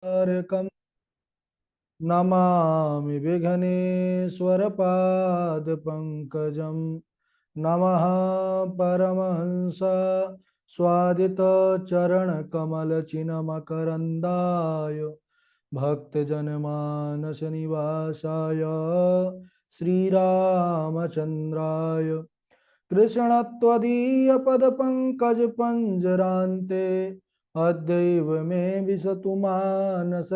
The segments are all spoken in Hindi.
तारकं नमामि विघ्नेश्वरपादपङ्कजं। नमः परमहंस स्वादितचरणकमलचिन्मकरन्दाय भक्तजनमानसनिवासाय श्रीरामचन्द्राय कृष्णत्वदीयपदपङ्कजपञ्जरान्ते अद्यैव मे विशतु मानसराजहंसः।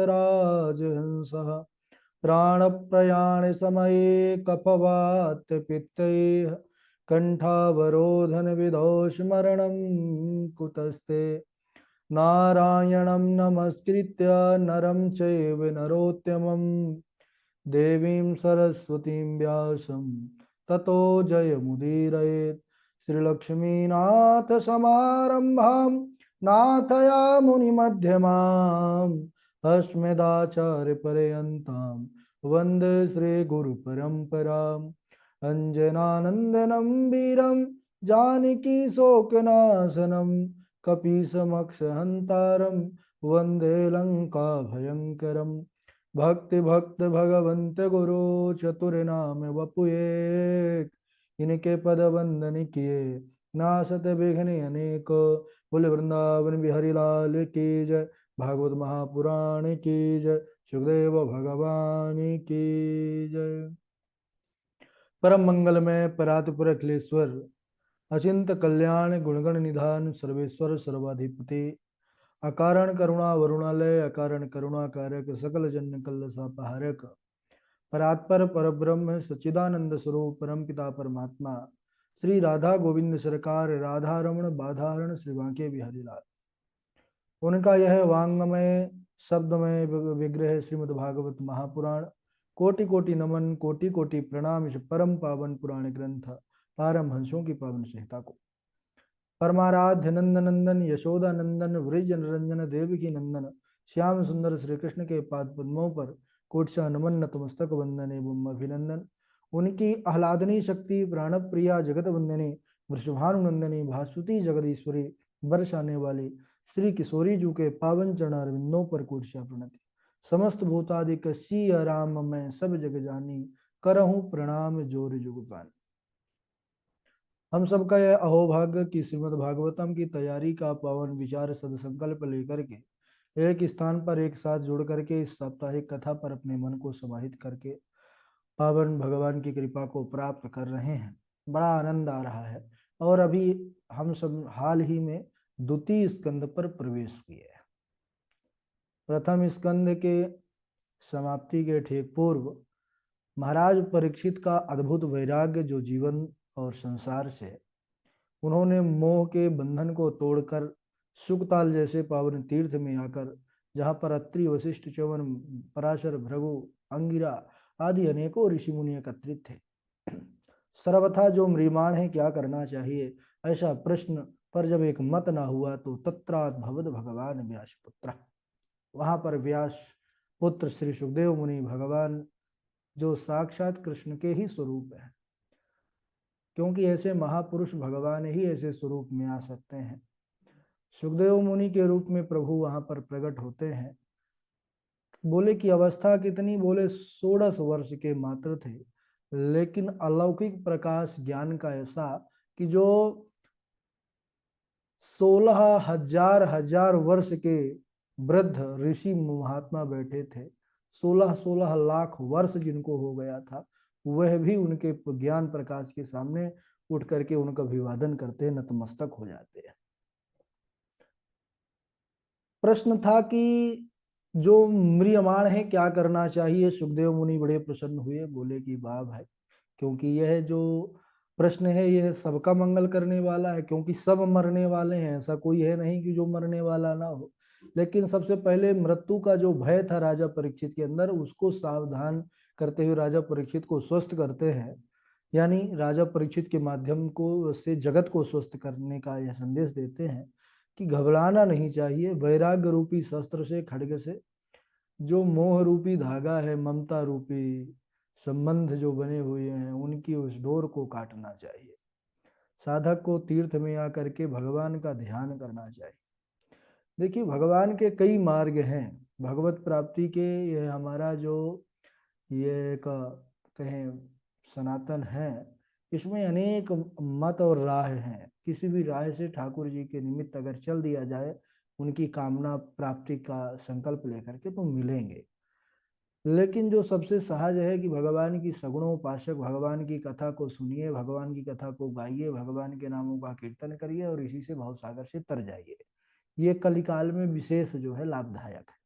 प्राणप्रयाण समये कफवातपित्तैः कण्ठावरोधनविधौ स्मरणं कुतस्ते। नारायणं नमस्कृत्य नरं चैव नरोत्तमं देवीं सरस्वतीं व्यासं ततो जयमुदीरयेत्। श्रीलक्ष्मीनाथसमारम्भां नाथयामुनिमध्यमाम् अस्मदाचार्यपर्यन्तां वन्दे श्रीगुरुपरम्पराम्। अञ्जनानन्दनं वीरं जानकीशोकनाशनं कपीशमक्षहन्तारं वन्दे लङ्काभयङ्करम्। भक्ति भक्त भगवंत गुरु चतुर्नाम वपुए इनके पद वंदन किए नासत विघ्न अनेक। बोले वृंदावन बिहारी लाल की जय। भागवत महापुराण की जय। सुखदेव भगवान की जय। परम मंगल में परात्पर अखिलेश्वर अचिंत कल्याण गुणगण निधान सर्वेश्वर सर्वाधिपति अकारण करुणा वरुणालय अकारण करुणा कारक सकल जन कल्लसापहारक परात्पर परब्रह्म सच्चिदानंद स्वरूप परम पिता परमात्मा श्री राधा गोविंद सरकार राधा रमण बाधारण श्री बांके बिहारी लाल। उनका यह वांगमय शब्दमय विग्रह श्रीमद् भागवत महापुराण कोटि कोटि नमन कोटि कोटि प्रणाम इस परम पावन पुराण ग्रंथ पारमहंसों की पावन संहिता को परमाराध्य नंदन नंदन यशोदा नंदन वृज निरंजन देवकी नंदन श्याम सुंदर श्री कृष्ण के पाद पद्मों पर कोटसा नमन नतमस्तक वंदन एवं अभिनंदन। उनकी आह्लादनी शक्ति प्राण प्रिया जगत वंदनी वृषभानुनंदनी भास्वती जगदीश्वरी बरसाने वाली श्री किशोरी जू के पावन चरणारविंदों पर कोटसा प्रणति। समस्त भूतादिक सिया राम मैं सब जग जानी करहूं प्रणाम जोर जुगपान। हम सबका यह अहोभाग्य कि श्रीमद् भागवतम की तैयारी का पावन विचार सदसंकल्प लेकर के एक स्थान पर एक साथ जुड़ करके इस साप्ताहिक कथा पर अपने मन को समाहित करके पावन भगवान की कृपा को प्राप्त कर रहे हैं। बड़ा आनंद आ रहा है। और अभी हम सब हाल ही में द्वितीय स्कंद पर प्रवेश किए। प्रथम स्कंद के समाप्ति के ठीक पूर्व महाराज परीक्षित का अद्भुत वैराग्य जो जीवन और संसार से उन्होंने मोह के बंधन को तोड़कर सुखताल जैसे पावन तीर्थ में आकर जहाँ पर अत्रि वशिष्ठ च्यवन पराशर भृगु अंगिरा आदि अनेकों ऋषि मुनि एकत्रित थे। सर्वथा जो म्रियमाण है क्या करना चाहिए ऐसा प्रश्न पर जब एक मत ना हुआ तो तत्रात् भवद भगवान व्यास पुत्र। वहां पर व्यास पुत्र श्री सुखदेव मुनि भगवान जो साक्षात कृष्ण के ही स्वरूप है, क्योंकि ऐसे महापुरुष भगवान ही ऐसे स्वरूप में आ सकते हैं। सुखदेव मुनि के रूप में प्रभु वहां पर प्रकट होते हैं। बोले कि अवस्था कितनी, बोले 16 वर्ष के मात्र थे, लेकिन अलौकिक प्रकाश ज्ञान का ऐसा कि जो 16,000 वर्ष के वृद्ध ऋषि महात्मा बैठे थे, 16 लाख वर्ष जिनको हो गया था, वह भी उनके ज्ञान प्रकाश के सामने उठ करके उनका अभिवादन करते हैं, नतमस्तक हो जाते हैं। प्रश्न था कि जो म्रियमाण है क्या करना चाहिए। सुखदेव मुनि बड़े प्रसन्न हुए, बोले कि वाह भाई, क्योंकि यह जो प्रश्न है यह सबका मंगल करने वाला है, क्योंकि सब मरने वाले हैं, ऐसा कोई है नहीं कि जो मरने वाला ना हो। लेकिन सबसे पहले मृत्यु का जो भय था राजा परीक्षित के अंदर, उसको सावधान करते हुए राजा परीक्षित को स्वस्थ करते हैं। यानी राजा परीक्षित के माध्यम को से जगत को स्वस्थ करने का यह संदेश देते हैं कि घबराना नहीं चाहिए। वैराग्य रूपी शस्त्र से, खड्ग से, जो मोह रूपी धागा है, ममता रूपी संबंध जो बने हुए हैं, उनकी उस डोर को काटना चाहिए। साधक को तीर्थ में आकर के भगवान का ध्यान करना चाहिए। देखिए, भगवान के कई मार्ग हैं, भगवत प्राप्ति के ये हमारा जो ये कहें सनातन है, इसमें अनेक मत और राह हैं। किसी भी राह से ठाकुर जी के निमित्त अगर चल दिया जाए, उनकी कामना प्राप्ति का संकल्प लेकर के, तो मिलेंगे। लेकिन जो सबसे सहज है कि भगवान की सगुणोपासक, भगवान की कथा को सुनिए, भगवान की कथा को गाइए, भगवान के नामों का कीर्तन करिए और इसी से भवसागर से तर जाइए। ये कलिकाल में विशेष जो है लाभदायक है।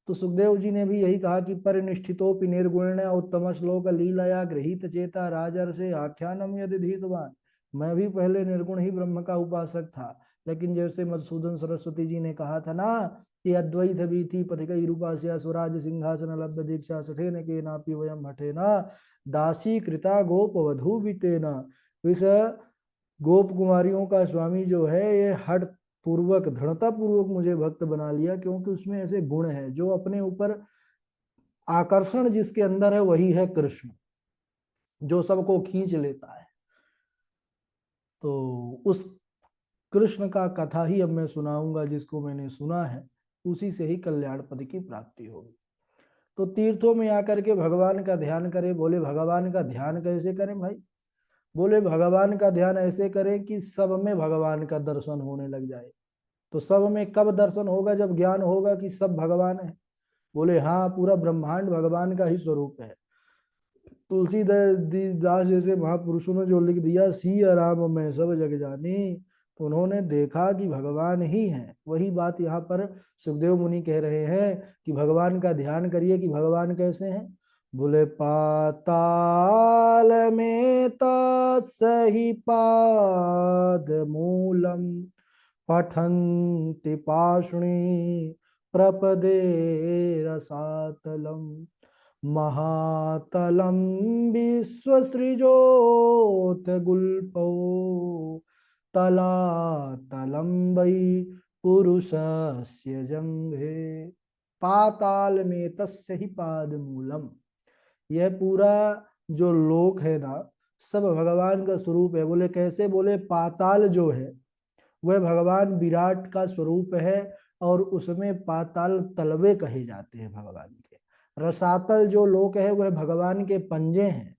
तो सुखदेव जी ने भी यही कहा कि परिनिष्ठितोपि निर्गुण उत्तम श्लोक लीलाया गृहीत चेता राजर से आख्यानम यदि धीतवान। मैं भी पहले निर्गुण ही ब्रह्म का उपासक था, लेकिन जैसे मधुसूदन सरस्वती जी ने कहा था ना कि अद्वैत बीथी पथिकई रूपास्या स्वराज सिंहासन लब्ध दीक्षा सठेन के नापि वयम हठेना दासी कृता गोप वधु बीतेना। इस गोप कुमारियों का स्वामी जो है ये हठ पूर्वक, दृढ़ता पूर्वक मुझे भक्त बना लिया, क्योंकि उसमें ऐसे गुण है जो अपने ऊपर आकर्षण जिसके अंदर है वही है कृष्ण, जो सबको खींच लेता है। तो उस कृष्ण का कथा ही अब मैं सुनाऊंगा, जिसको मैंने सुना है उसी से ही कल्याण पद की प्राप्ति होगी। तो तीर्थों में आकर के भगवान का ध्यान करें। बोले भगवान का ध्यान कैसे करें भाई? बोले भगवान का ध्यान ऐसे करें कि सब में भगवान का दर्शन होने लग जाए। तो सब में कब दर्शन होगा? जब ज्ञान होगा कि सब भगवान है। बोले हाँ, पूरा ब्रह्मांड भगवान का ही स्वरूप है। तुलसीदास जैसे महापुरुषों ने जो लिख दिया, सिया राम मैं सब जग जानी, तो उन्होंने देखा कि भगवान ही है। वही बात यहाँ पर सुखदेव मुनि कह रहे हैं कि भगवान का ध्यान करिए कि भगवान कैसे हैं। बोले पाताल में तत्सहि पाद मूलम पठन्ति पाशुणी प्रपदे रसातलम महातलं विश्वसृजोत गुल्पो तलातलं वै पुरुषस्य जंघे पाताल में तस्य ही पाद मूलम। यह पूरा जो लोक है ना, सब भगवान का स्वरूप है। बोले कैसे? बोले पाताल जो है वह भगवान विराट का स्वरूप है, और उसमें पाताल तलवे कहे जाते हैं भगवान के। रसातल जो लोक है वह भगवान के पंजे हैं।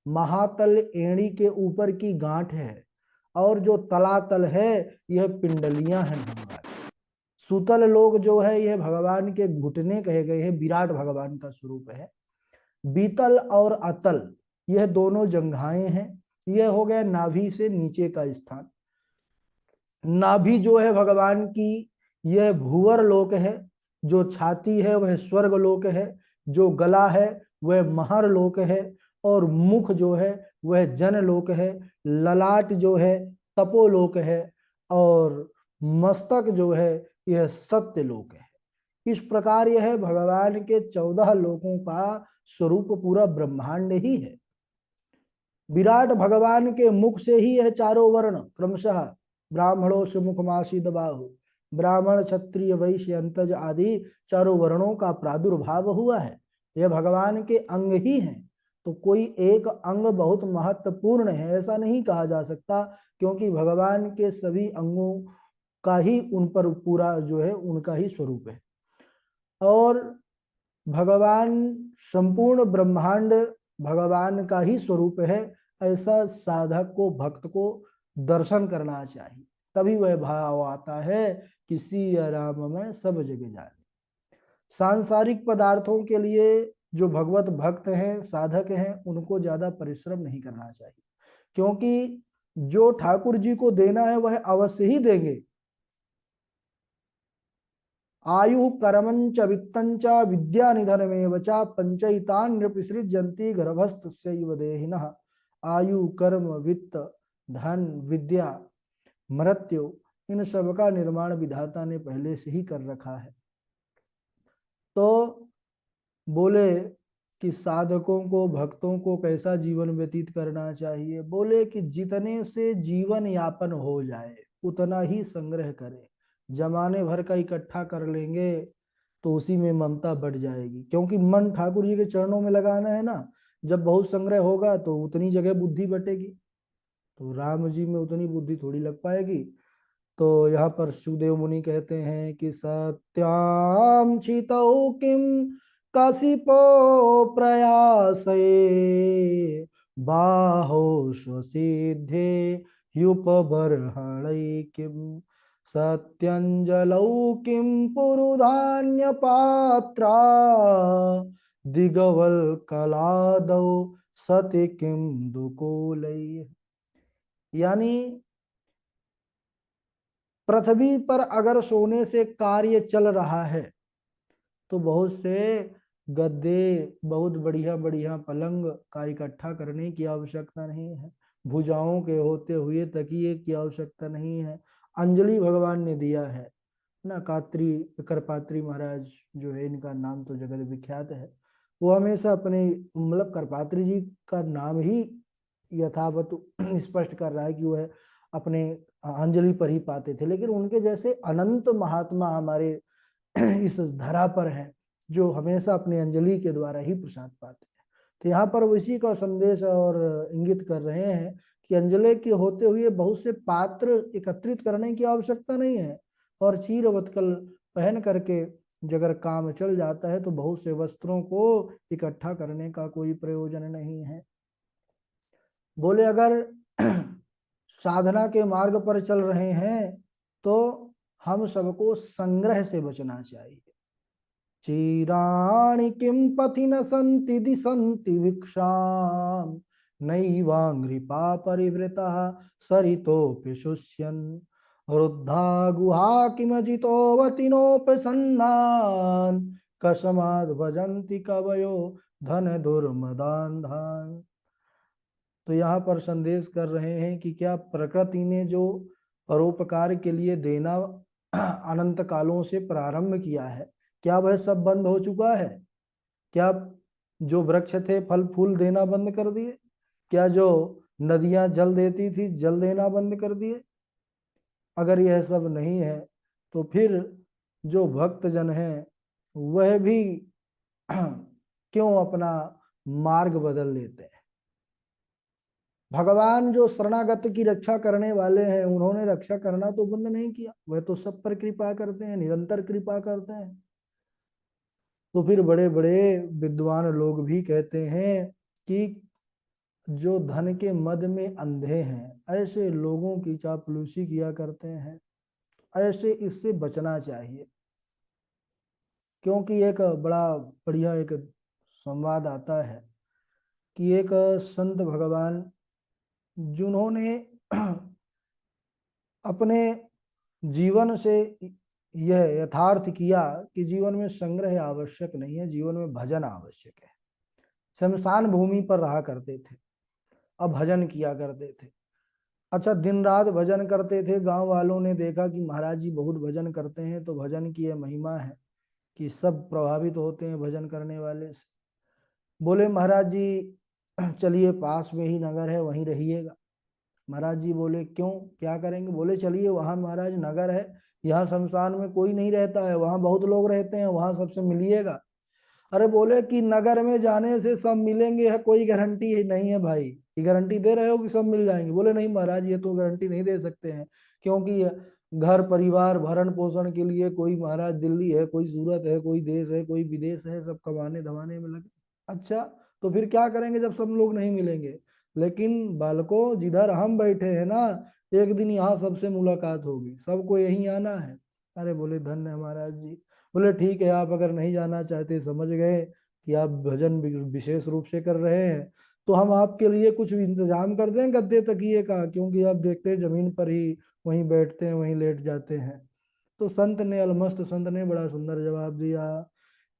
महातल एड़ी के ऊपर की गांठ है, और जो तलातल है यह पिंडलियां हैं भगवान। सुतल लोक जो है यह भगवान के घुटने कहे गए हैं, विराट भगवान का स्वरूप है। बीतल और अतल यह दोनों जंघाएं हैं। यह हो गया नाभि से नीचे का स्थान। नाभि जो है भगवान की यह भूवर लोक है। जो छाती है वह स्वर्ग लोक है। जो गला है वह महर लोक है। और मुख जो है वह जन लोक है। ललाट जो है तपोलोक है। और मस्तक जो है यह सत्य लोक है। इस प्रकार यह भगवान के 14 लोकों का स्वरूप पूरा ब्रह्मांड ही है। विराट भगवान के मुख से ही यह चारों वर्ण क्रमशः ब्राह्मणों से मुखमासीद बाहु, ब्राह्मण क्षत्रिय वैश्य अंतज आदि चारों वर्णों का प्रादुर्भाव हुआ है। यह भगवान के अंग ही हैं। तो कोई एक अंग बहुत महत्वपूर्ण है ऐसा नहीं कहा जा सकता, क्योंकि भगवान के सभी अंगों का ही उन पर पूरा जो है उनका ही स्वरूप है। और भगवान संपूर्ण ब्रह्मांड भगवान का ही स्वरूप है, ऐसा साधक को, भक्त को दर्शन करना चाहिए। तभी वह भाव आता है कि सिया राम में सब जगह जाने। सांसारिक पदार्थों के लिए जो भगवत भक्त हैं, साधक हैं, उनको ज्यादा परिश्रम नहीं करना चाहिए, क्योंकि जो ठाकुर जी को देना है वह अवश्य ही देंगे। आयु कर्मंच वित्तंच विद्या निधनमेव च पंचैतान नृपसृजन्ति गर्भस्थस्यैव देहिनः। आयु कर्म वित्त धन विद्या मृत्यु, इन सब का निर्माण विधाता ने पहले से ही कर रखा है। तो बोले कि साधकों को, भक्तों को कैसा जीवन व्यतीत करना चाहिए? बोले कि जितने से जीवन यापन हो जाए उतना ही संग्रह करें। जमाने भर का इकट्ठा कर लेंगे तो उसी में ममता बढ़ जाएगी, क्योंकि मन ठाकुर जी के चरणों में लगाना है ना। जब बहुत संग्रह होगा तो उतनी जगह बुद्धि बटेगी, तो राम जी में उतनी बुद्धि थोड़ी लग पाएगी। तो यहाँ पर सुखदेव मुनि कहते हैं कि सत्याम चितौ किम काशिपो प्रयासे बाहो स्वसिद्धे ह्युपबर्हणै किम सत्यंजलौ किम पुरुधान्यपात्रा दिगवल कलादौ सति किम दुकूलै। यानी पृथ्वी पर अगर सोने से कार्य चल रहा है तो बहुत से गद्दे, बहुत बढ़िया बढ़िया पलंग का इकट्ठा करने की आवश्यकता नहीं है, भुजाओं के होते हुए तकिए की आवश्यकता नहीं है। अंजलि भगवान ने दिया है ना। कात्री करपात्री महाराज जो है, इनका नाम तो जगत विख्यात है। वो हमेशा अपने मतलब करपात्री जी का नाम ही यथावत स्पष्ट कर रहा है कि वह अपने अंजलि पर ही पाते थे, लेकिन उनके जैसे अनंत महात्मा हमारे इस धरा पर हैं जो हमेशा अपनी अंजलि के द्वारा ही प्रसाद पाते हैं। तो यहाँ पर वो इसी का संदेश और इंगित कर रहे हैं कि अंजलि के होते हुए बहुत से पात्र एकत्रित करने की आवश्यकता नहीं है, और चीर वत्कल पहन करके अगर काम चल जाता है तो बहुत से वस्त्रों को इकट्ठा करने का कोई प्रयोजन नहीं है। बोले अगर साधना के मार्ग पर चल रहे हैं तो हम सबको संग्रह से बचना चाहिए। चीराणि किं पथि न सन्ति दिशन्ति भिक्षाम् नैवाङ्घ्रिपा परिवृतः सरितोऽपि शुष्यन् रुद्धा गुहा किमजितोऽवतिनोपसन्नान् कस्माद् भजन्ति कवयो धन दुर्मदान्धान्। तो यहाँ पर संदेश कर रहे हैं कि क्या प्रकृति ने जो परोपकार के लिए देना अनंत कालों से प्रारंभ किया है, क्या वह सब बंद हो चुका है? क्या जो वृक्ष थे फल फूल देना बंद कर दिए? क्या जो नदियां जल देती थी जल देना बंद कर दिए? अगर यह सब नहीं है तो फिर जो भक्त जन हैं वह भी क्यों अपना मार्ग बदल लेते हैं? भगवान जो शरणागत की रक्षा करने वाले हैं उन्होंने रक्षा करना तो बंद नहीं किया, वह तो सब पर कृपा करते हैं, निरंतर कृपा करते हैं। तो फिर बड़े बड़े विद्वान लोग भी कहते हैं कि जो धन के मद में अंधे हैं ऐसे लोगों की चापलूसी किया करते हैं, ऐसे इससे बचना चाहिए। क्योंकि एक बड़ा बढ़िया एक संवाद आता है कि एक संत भगवान जिन्होंने अपने जीवन से यह यथार्थ किया कि जीवन में संग्रह आवश्यक नहीं है, जीवन में भजन आवश्यक है। शमशान भूमि पर रहा करते थे, अब भजन किया करते थे। अच्छा, दिन रात भजन करते थे। गांव वालों ने देखा कि महाराज जी बहुत भजन करते हैं, तो भजन की यह महिमा है कि सब प्रभावित होते हैं भजन करने वाले से। बोले महाराज जी चलिए पास में ही नगर है वहीं रहिएगा। महाराज जी बोले क्यों, क्या करेंगे? बोले चलिए वहां महाराज नगर है, यहाँ शमशान में कोई नहीं रहता है, वहां बहुत लोग रहते हैं, वहां सबसे मिलिएगा। अरे बोले कि नगर में जाने से सब मिलेंगे है कोई गारंटी नहीं है भाई, ये गारंटी दे रहे हो कि सब मिल जाएंगे? बोले नहीं महाराज ये तो गारंटी नहीं दे सकते हैं, क्योंकि घर परिवार भरण पोषण के लिए कोई महाराज दिल्ली है, कोई सूरत है, कोई देश है, कोई विदेश है, सब कमाने धमाने में लगे। अच्छा, तो फिर क्या करेंगे जब सब लोग नहीं मिलेंगे? लेकिन बालको जिधर हम बैठे हैं ना, एक दिन यहाँ सबसे मुलाकात होगी, सबको यहीं आना है। अरे बोले धन्य महाराज जी। बोले ठीक है, आप अगर नहीं जाना चाहते, समझ गए कि आप भजन विशेष रूप से कर रहे हैं, तो हम आपके लिए कुछ इंतजाम कर दें गद्दे तकिए का, क्योंकि आप देखते हैं जमीन पर ही वहीं बैठते हैं, वहीं लेट जाते हैं। तो संत ने, अलमस्त संत ने बड़ा सुंदर जवाब दिया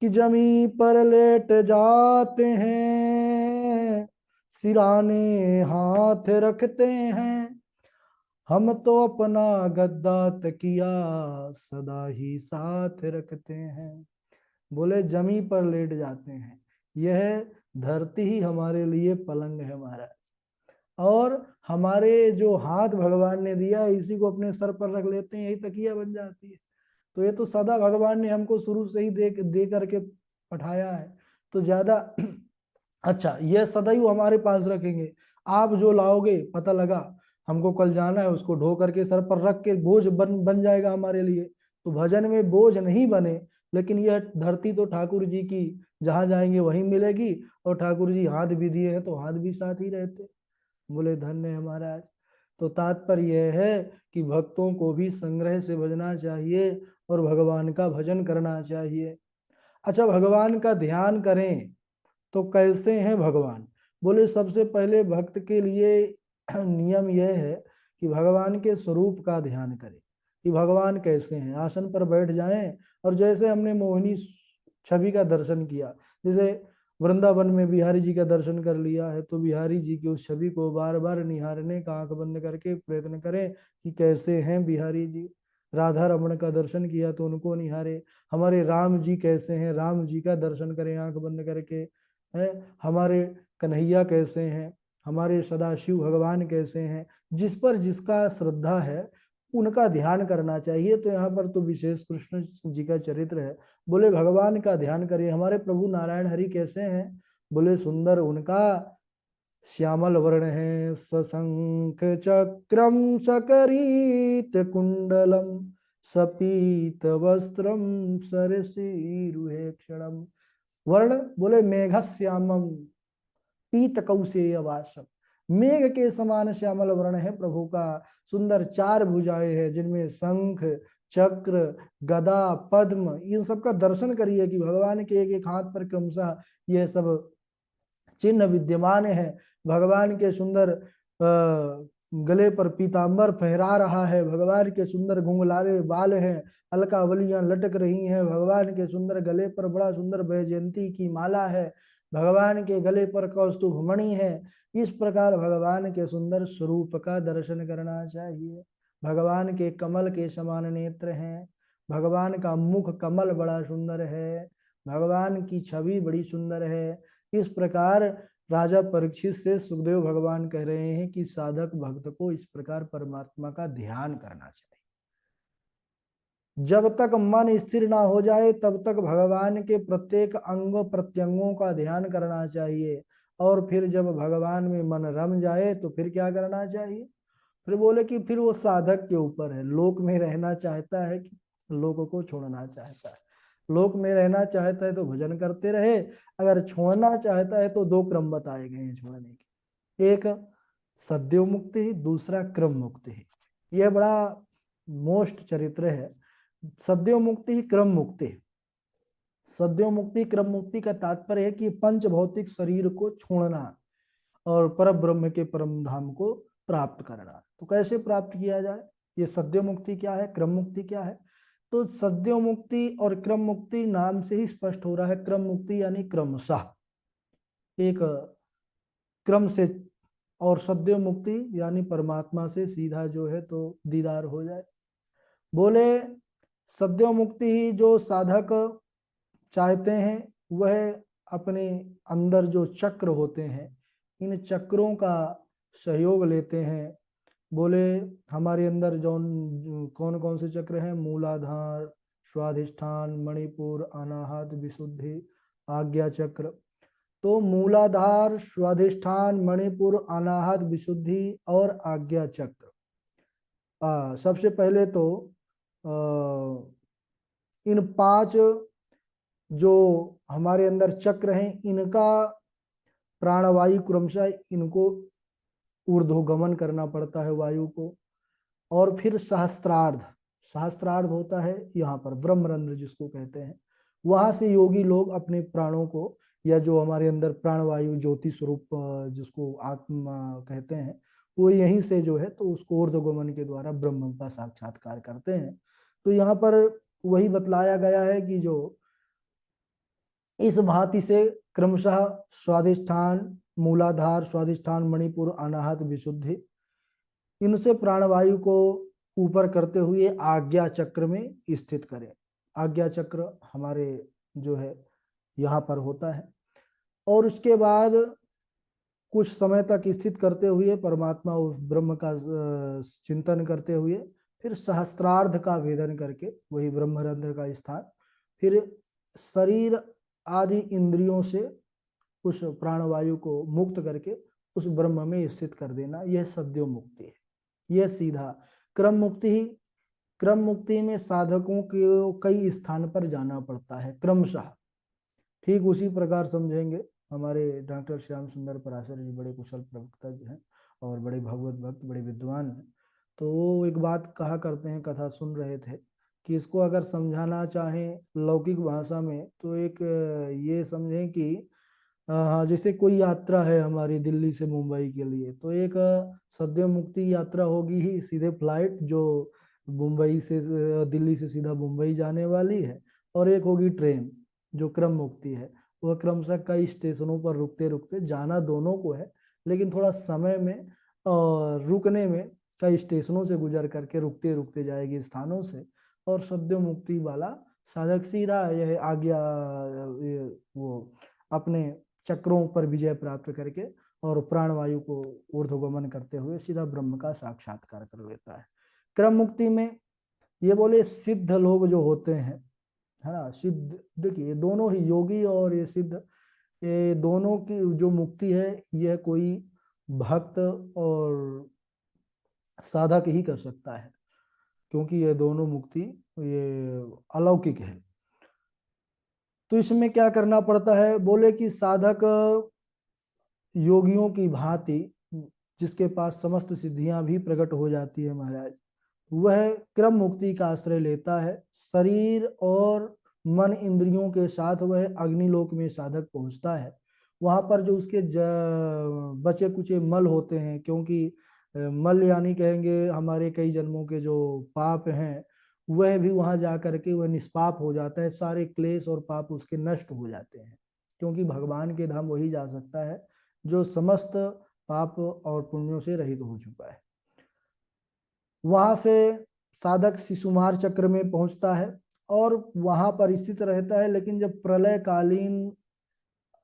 कि जमी पर लेट जाते हैं, सिराने हाथ रखते हैं, हम तो अपना गद्दा तकिया सदा ही साथ रखते हैं। बोले जमी पर लेट जाते हैं, यह धरती ही हमारे लिए पलंग है महाराज, और हमारे जो हाथ भगवान ने दिया है इसी को अपने सर पर रख लेते हैं, यही तकिया बन जाती है। तो ये तो सदा भगवान ने हमको शुरू से ही दे करके पठाया है, तो ज्यादा अच्छा, यह सदैव हमारे पास रखेंगे। आप जो लाओगे, पता लगा हमको कल जाना है, उसको ढो करके सर पर रख के बोझ बन बन जाएगा हमारे लिए। तो भजन में बोझ नहीं बने, लेकिन यह धरती तो ठाकुर जी की, जहां जाएंगे वहीं मिलेगी। और ठाकुर जी हाथ भी दिए हैं तो हाथ भी साथ ही रहते। बोले धन्य है महाराज। तो तात्पर्य यह है कि भक्तों को भी संग्रह से भजना चाहिए और भगवान का भजन करना चाहिए। अच्छा, भगवान का ध्यान करें तो कैसे हैं भगवान? बोले सबसे पहले भक्त के लिए नियम यह है कि भगवान के स्वरूप का ध्यान करें कि भगवान कैसे हैं। आसन पर बैठ जाएं और जैसे हमने मोहिनी छवि का दर्शन किया, जैसे वृंदावन में बिहारी जी का दर्शन कर लिया है, तो बिहारी जी की उस छवि को बार बार निहारने का आंख बंद करके प्रयत्न करें कि कैसे हैं बिहारी जी। राधा रमण का दर्शन किया तो उनको निहारे। हमारे राम जी कैसे हैं, राम जी का दर्शन करें आंख बंद करके। है, हमारे कन्हैया कैसे हैं, हमारे सदाशिव भगवान कैसे हैं। जिस पर जिसका श्रद्धा है उनका ध्यान करना चाहिए। तो यहाँ पर तो विशेष कृष्ण जी का चरित्र है। बोले भगवान का ध्यान करिए। हमारे प्रभु नारायण हरि कैसे हैं? बोले सुंदर उनका श्यामल वर्ण है, सशंख चक्रम सकरीत कुंडलम सपीत वस्त्रम सरसीरुहे क्षणम। वर्ण बोले मेघश्यामम पीत कौशेय वासम। मेघ के समान श्यामल वर्ण है प्रभु का। सुंदर चार भुजाएं हैं जिनमें शंख चक्र गदा पद्म, इन सब का दर्शन करिए कि भगवान के एक एक हाथ पर क्रमशः यह सब चिन्ह विद्यमान है। भगवान के सुंदर गले पर पीतांबर फहरा रहा है, भगवान के सुंदर घुंघलारे बाल हैं, अलकावलियां लटक रही हैं, भगवान के सुंदर गले पर बड़ा सुंदर वैजयंती की माला है, भगवान के गले पर कौस्तुभ मणि है। इस प्रकार भगवान के सुंदर स्वरूप का दर्शन करना चाहिए। भगवान के कमल के समान नेत्र हैं, भगवान का मुख कमल बड़ा सुंदर है, भगवान की छवि बड़ी सुंदर है। इस प्रकार राजा परीक्षित से सुखदेव भगवान कह रहे हैं कि साधक भक्त को इस प्रकार परमात्मा का ध्यान करना चाहिए। जब तक मन स्थिर ना हो जाए तब तक भगवान के प्रत्येक अंग प्रत्यंगों का ध्यान करना चाहिए। और फिर जब भगवान में मन रम जाए तो फिर क्या करना चाहिए? फिर बोले कि फिर वो साधक के ऊपर है। लोक में रहना चाहता है कि लोक को छोड़ना चाहता है? लोक में रहना चाहता है तो भजन करते रहे, अगर छोड़ना चाहता है तो दो क्रम बताए गए हैं छोड़ने के। एक सद्यो मुक्ति, दूसरा क्रम मुक्ति। यह बड़ा मोस्ट चरित्र है। सद्यो मुक्ति ही क्रम मुक्ति। सद्यो मुक्ति क्रम मुक्ति का तात्पर्य है कि पंच भौतिक शरीर को छोड़ना और पर ब्रह्म के परम धाम को प्राप्त करना। तो कैसे प्राप्त किया जाए? ये सद्यो मुक्ति क्या है, क्रम मुक्ति क्या है? तो सद्यो मुक्ति और क्रम मुक्ति नाम से ही स्पष्ट हो रहा है। क्रम मुक्ति यानी क्रमशः एक क्रम से, और सद्यो मुक्ति यानी परमात्मा से सीधा जो है तो दीदार हो जाए। बोले सद्यो मुक्ति ही जो साधक चाहते हैं वह अपने अंदर जो चक्र होते हैं इन चक्रों का सहयोग लेते हैं। बोले हमारे अंदर जो कौन कौन से चक्र हैं? मूलाधार, स्वाधिष्ठान, मणिपुर, अनाहत, विशुद्धि, आज्ञा चक्र। तो मूलाधार, स्वाधिष्ठान, मणिपुर, अनाहत, विशुद्धि और आज्ञा चक्र। सबसे पहले तो इन पांच जो हमारे अंदर चक्र हैं इनका प्राणवायु क्रमशः इनको ऊर्ध्वगमन करना पड़ता है वायु को। और फिर सहस्त्रार्ध, सहस्त्रार्ध होता है यहाँ पर ब्रह्मरंध्र जिसको कहते हैं। वहां से योगी लोग अपने प्राणों को, या जो हमारे अंदर प्राणवायु ज्योति स्वरूप जिसको आत्मा कहते हैं, वो यहीं से जो है तो उसको ऊर्ध्वगमन के द्वारा ब्रह्म का साक्षात्कार करते हैं। तो यहाँ पर वही बतलाया गया है कि जो इस भांति से क्रमशः स्वाधिष्ठान, मूलाधार, स्वाधिष्ठान, मणिपुर, अनाहत, विशुद्धि, इनसे प्राणवायु को ऊपर करते हुए आज्ञा चक्र में स्थित करें। आज्ञा चक्र हमारे जो है यहाँ पर होता है। और उसके बाद कुछ समय तक स्थित करते हुए परमात्मा उस ब्रह्म का चिंतन करते हुए फिर सहस्त्रार्ध का वेदन करके वही ब्रह्मरंध्र का स्थान, फिर शरीर आदि इंद्रियों से उस प्राणवायु को मुक्त करके उस ब्रह्म में स्थित कर देना। यह सद्यो मुक्ति है। ये सीधा। क्रम मुक्ति ही, क्रम मुक्ति में साधकों को कई स्थान पर जाना पड़ता है क्रमशः। ठीक उसी प्रकार समझेंगे। हमारे डॉक्टर श्याम सुंदर पराशर जी बड़े कुशल प्रवक्ता जी हैं और बड़े भगवत भक्त, बड़े विद्वान हैं। तो वो एक बात कहा करते हैं, कथा सुन रहे थे, कि इसको अगर समझाना चाहें लौकिक भाषा में तो एक ये समझें कि हाँ, जैसे कोई यात्रा है हमारी दिल्ली से मुंबई के लिए, तो एक सद्य मुक्ति यात्रा होगी ही, सीधे फ्लाइट जो मुंबई से दिल्ली से सीधा मुंबई जाने वाली है, और एक होगी ट्रेन जो क्रम मुक्ति है। वह क्रमशः कई स्टेशनों पर रुकते रुकते, जाना दोनों को है लेकिन थोड़ा समय में और रुकने में कई स्टेशनों से गुजर करके रुकते रुकते जाएगी स्थानों से, और सद्य मुक्ति वाला साधक सीधा यह आज्ञा वो अपने चक्रों पर विजय प्राप्त करके और प्राणवायु को ऊर्ध्वगमन करते हुए सीधा ब्रह्म का साक्षात्कार कर लेता है। क्रम मुक्ति में ये बोले सिद्ध लोग जो होते हैं, है ना, सिद्ध, देखिए दोनों ही योगी और ये सिद्ध, ये दोनों की जो मुक्ति है यह कोई भक्त और साधक ही कर सकता है, क्योंकि ये दोनों मुक्ति ये अलौकिक है। तो इसमें क्या करना पड़ता है, बोले कि साधक योगियों की भांति, जिसके पास समस्त सिद्धियां भी प्रकट हो जाती है महाराज, वह क्रम मुक्ति का आश्रय लेता है। शरीर और मन इंद्रियों के साथ वह अग्निलोक में साधक पहुंचता है। वहां पर जो उसके बचे कुचे मल होते हैं, क्योंकि मल यानी कहेंगे हमारे कई जन्मों के जो पाप हैं, वह भी वहां जा करके वह निष्पाप हो जाता है, सारे क्लेश और पाप उसके नष्ट हो जाते हैं, क्योंकि भगवान के धाम वही जा सकता है जो समस्त पाप और पुण्यों से रहित हो चुका है। वहां से साधक शिशुमार चक्र में पहुंचता है और वहां पर स्थित रहता है, लेकिन जब प्रलय कालीन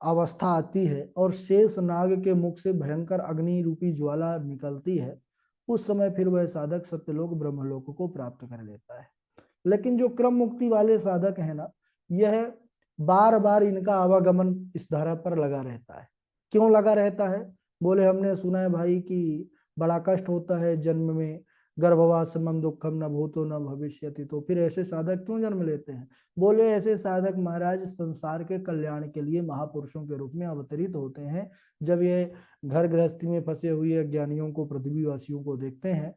अवस्था आती है और शेष नाग के मुख से भयंकर अग्नि रूपी ज्वाला निकलती है, उस समय फिर वह साधक सत्यलोक ब्रह्मलोक को प्राप्त कर लेता है। लेकिन जो क्रम मुक्ति वाले साधक है ना, यह बार बार इनका आवागमन इस धारा पर लगा रहता है। क्यों लगा रहता है, बोले हमने सुना है भाई कि बड़ा कष्ट होता है जन्म में, गर्भवास समम दुखम न भूतो न भविष्यति, तो फिर ऐसे साधक क्यों जन्म लेते हैं। बोले ऐसे साधक महाराज संसार के कल्याण के लिए महापुरुषों के रूप में अवतरित होते हैं। जब ये घर गृहस्थी में फंसे हुए अज्ञानियों को, पृथ्वीवासियों को देखते हैं,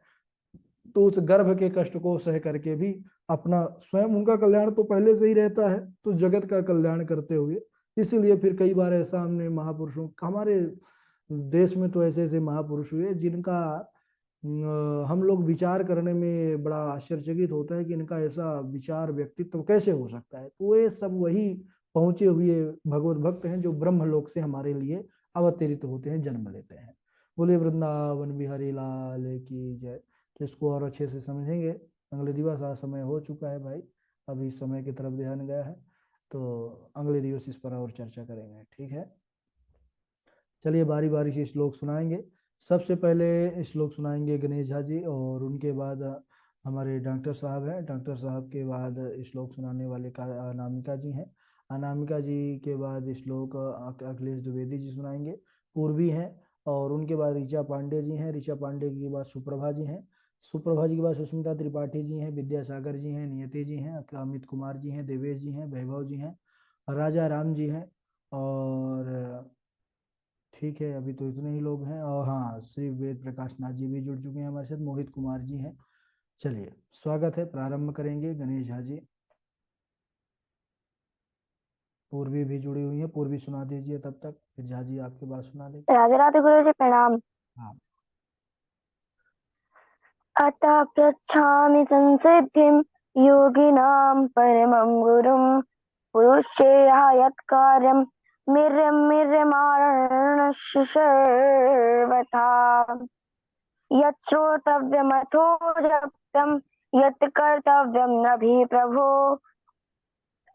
तो उस गर्भ के कष्ट को सह करके भी अपना स्वयं, उनका कल्याण तो पहले से ही रहता है, तो जगत का कल्याण करते हुए, इसीलिए फिर कई बार ऐसा हमने महापुरुषों, हमारे देश में तो ऐसे ऐसे महापुरुष हुए जिनका हम लोग विचार करने में बड़ा आश्चर्यचकित होता है कि इनका ऐसा विचार व्यक्तित्व कैसे हो सकता है। तो ये सब वही पहुंचे हुए भगवत भक्त हैं जो ब्रह्मलोक से हमारे लिए अवतरित होते हैं, जन्म लेते हैं। बोले वृंदावन बिहारी लाल की जय। तो इसको और अच्छे से समझेंगे। अगले दिवस, आज समय हो चुका है भाई, अभी समय की तरफ ध्यान गया है, तो अगले दिवस इस पर और चर्चा करेंगे, ठीक है। चलिए बारी बारी से श्लोक सुनाएंगे। सबसे पहले श्लोक सुनाएंगे गणेश झा जी, और उनके बाद हमारे डॉक्टर साहब हैं। डॉक्टर साहब के बाद श्लोक सुनाने वाले का अनामिका जी हैं। अनामिका जी के बाद श्लोक अखिलेश द्विवेदी जी सुनाएंगे, पूर्वी हैं। और उनके बाद ऋचा पांडे जी हैं। ऋचा पांडे के बाद सुप्रभा जी हैं। सुप्रभा जी के बाद सुष्मिता त्रिपाठी जी हैं, विद्यासागर जी हैं, नियति जी हैं, अमित कुमार जी हैं, देवेश जी हैं, वैभव जी हैं, राजा राम जी हैं। और ठीक है, अभी तो इतने ही लोग हैं। और हाँ, श्री वेद प्रकाश नाथ जी भी जुड़ चुके हैं हमारे साथ, मोहित कुमार जी हैं। चलिए स्वागत है, प्रारंभ करेंगे। गणेश झा जी, पूर्वी भी जुड़ी हुई है, पूर्वी सुना दीजिए तब तक, फिर झा जी आपके बाद सुना देंगे। राधे राधे गुरु जी, प्रणाम। हाँ। अतः पृच्छामि संसिद्धिं योगिनां परमं गुरुं पुरुषेयः यत्कार्यं मिर्यमाणशिशर्वथा यत् श्रोतव्यमथो जप्तं यत् कर्तव्यं नभि प्रभो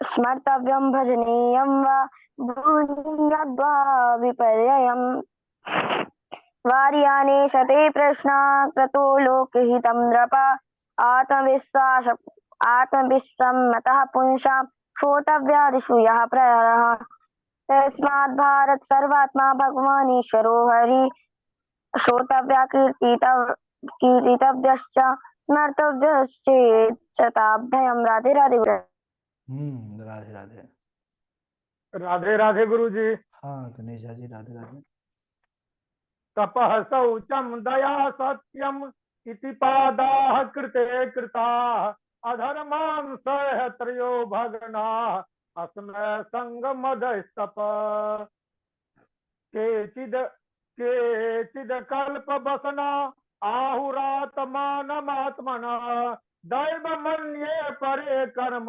स्मर्तव्यं भजनीयं वा भूनि यद्वा विपर्ययम् वार्याणे शते प्रश्ना क्रतो लोकहितं नृप आत्मविश्रमतः पुंसां श्रोतव्यादिषु यः प्रयरः तस्मात् भारत सर्वात्मा भगवान् ईश्वरो हरि श्रोतव्या कीर्तितव्य कीर्तितव्यश्च स्मर्तव्यश्चेत् शताभ्ययम्। राधे राधे। राधे राधे। राधे राधे गुरु जी। हाँ गणेश जी राधे राधे। तपः शौचम दया सत्यम इति पादाः कृते कृताः अधर्मान् सह त्रयो भग्नाः अस्मय संगमदस्तप केचिद कल्पवसना आहुरात्मानमात्मनः दैव मन्ये परे कर्म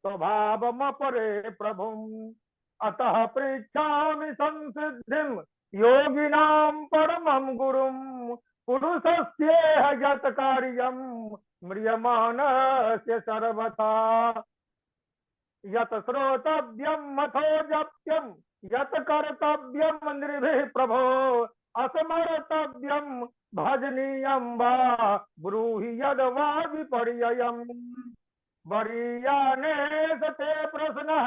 स्वभावमपरे प्रभुम् अतः पृच्छामि संसिद्धिं योगिनां परमं गुरुं पुरुषस्येह यत् कार्यं म्रियमाणस्य सर्वथा यत् श्रोतव्यं मथो जप्यं यत् कर्तव्यं नृभिः प्रभो असमर्तव्यं भजनीयं वा ब्रूहि यद्वा विपर्ययम् वरीयाने सते प्रश्नः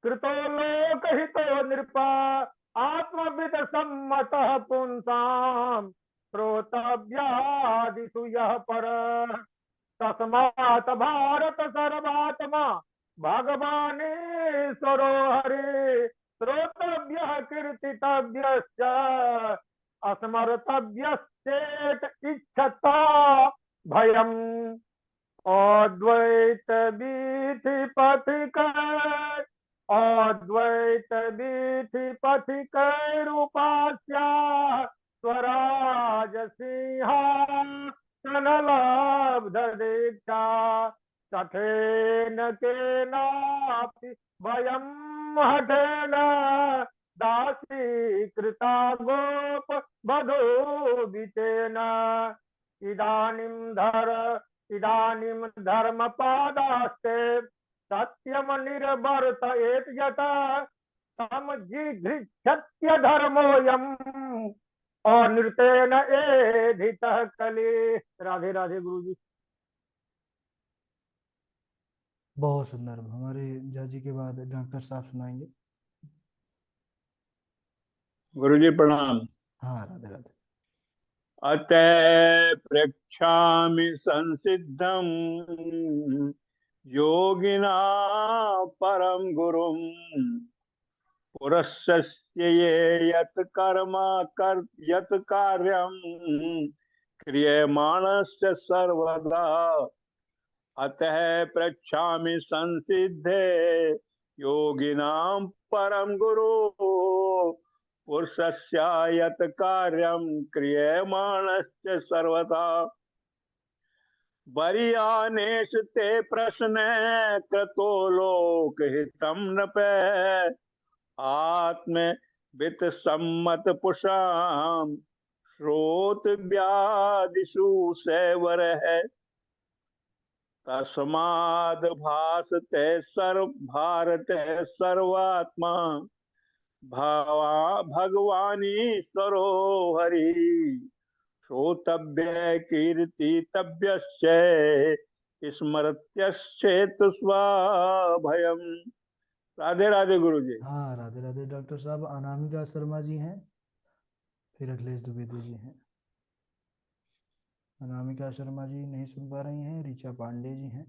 कृतो लोकहितो नृपा आत्मविद सम्मतः पुंसां श्रोतव्यादिषु यः परः तस्मात् भारत सर्वात्मा भगवानेश्वरो हरि श्रोतव्यः कीर्तितव्यश्च अस्मर्तव्यश्चेत् इच्छता भयम् अद्वैत बीथि पथिकैरुपास्या स्वराज सिंहासनलब्ध दीक्षा तथेन केनापि वयं हठेन दासीकृता गोप वधूभितेन इदानीं धर्मपादास्ते सत्यम निर्वर्तयेत यथा समजिघृक्षत्य धर्मोऽयम् अनृतेन एधितः कले। राधे राधे गुरु जी। बहुत सुंदर। हमारे जाजी के बाद डॉक्टर साहब सुनाएंगे। गुरु जी प्रणाम। हाँ राधे राधे। अतः प्रक्षामि संसिद्धं योगिना परम गुरुं पुरुषस्य ये यत् कार्यं क्रियमाणस्य सर्वदा अतः प्रक्षामि संसिद्धे योगिनां परम गुरु पुरुषस्य यत् कार्यं क्रियमाणस्य सर्वदा वरीयानेषु ते प्रश्न कृतो लोकहितं नृपे आत्मवित् सम्मत पुषां श्रोतव्यादिषु सेवरः तस्माद् भासते भारते सर्वात्मा भगवानीश्वरो हरि श्रोतव्य कीर्तितव्यश्च स्मृत्यश्चेत् स्वाभयम्। राधे राधे गुरु जी। हाँ राधे राधे। डॉक्टर साहब अनामिका शर्मा जी हैं, फिर अखिलेश द्विवेदी जी हैं। अनामिका शर्मा जी नहीं सुन पा रही हैं, ऋचा पांडे जी हैं।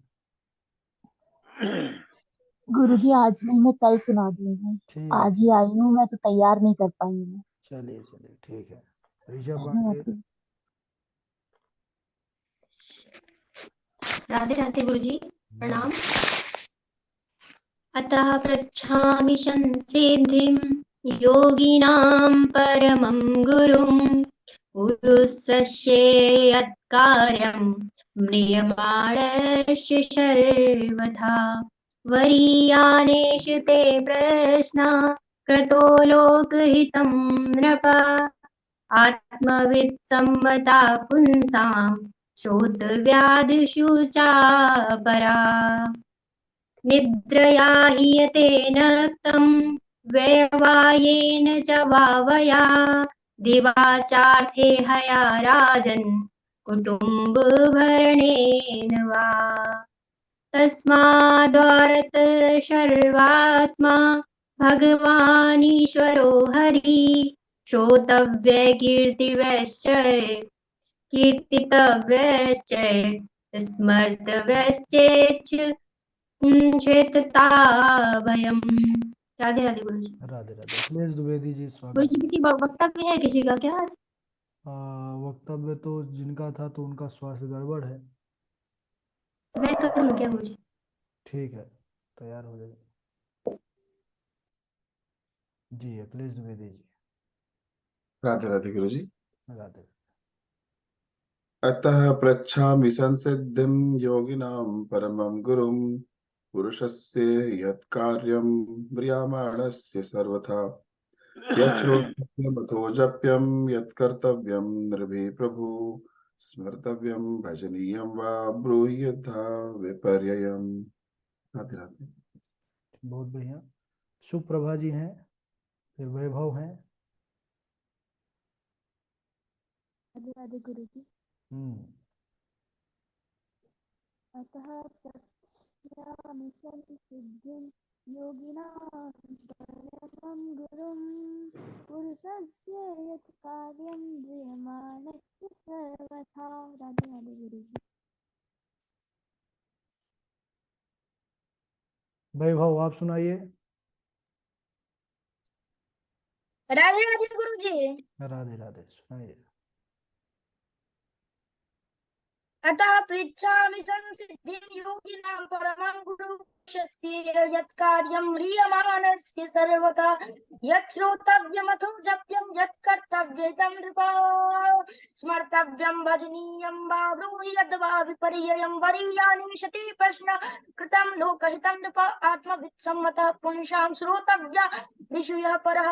गुरुजी आज नहीं, मैं कल सुना दूंगी। आज ही आई हूँ मैं, तो तैयार नहीं कर पाई हूँ। चलिए चलिए ठीक है। ऋचा पांडे। राधे राधे गुरुजी प्रणाम। अतः पृच्छामि संसिद्धिं योगिनां परमं गुरुं पुरुषस्य यत्कार्यं म्रियमाणस्य सर्वथा वरीयानेषु ते प्रश्ना कृतो लोकहितं नृप आत्मवित् सम्मता पुंसां श्रोतव्यादिषु चापरा निद्रया हीयते नक्तं व्यवायेन च वावया दिवाचार्थे हया राजन् कुटुम्बभरणेन वा तस्माद्वारत सर्वात्मा भगवानीश्वरो हरि श्रोतव्य कीर्तिवश्च कीर्तितव्यश्च स्मर्तव्यश्चेच्च चेतता भयम्। राधे राधे गुरु जी। राधे राधे। अखिलेश द्विवेदी जी गुरु स्वागत जी किसी वक्तव्य है किसी का क्या आज? है। वक्तव्य तो जिनका था तो उनका स्वास्थ्य गड़बड़ है। मैं करूँ क्या गुरु जी? ठीक है, तैयार हो जाइए। जी अखिलेश द्विवेदी जी। राधे राधे गुरु जी। राधे। अतः पृच्छामि संसिद्धिं योगिनां परमं गुरुं पुरुषस्य यत् कार्यं म्रियमाणस्य सर्वथा यच्छ्रोतव्यमथो जप्यं यत् कर्तव्यं नृभिः प्रभु स्मर्तव्यं भजनीयं वा ब्रूहि यथा विपर्ययम्। राधे राधे। बहुत बढ़िया। सुप्रभा जी हैं, फिर वैभव हैं। राधे राधे गुरु जी। अतः प्रक्ष्यामि संसिद्धिं योगिनां परमं गुरुं पुरुषस्य यत् कार्यं म्रियमाणस्य सर्वथा। राधे राधे गुरु जी। वैभव आप सुनाइए। राधे राधे गुरु जी। राधे राधे सुनाइए। अतः पृच्छामि संसिद्धिं योगिनां परमं गुरुशस्य यत् कार्यं म्रियमाणस्य सर्वथा यत् श्रोतव्यमथो जप्यं यत् कर्तव्यं नृपा स्मर्तव्यं भजनीयं वा ब्रूहि यद्वा विपर्ययं वरीयानिशति प्रश्न कृतं लोकहितं नृप आत्मवित्सम्मतः पुंसां श्रोतव्या ऋषयः परः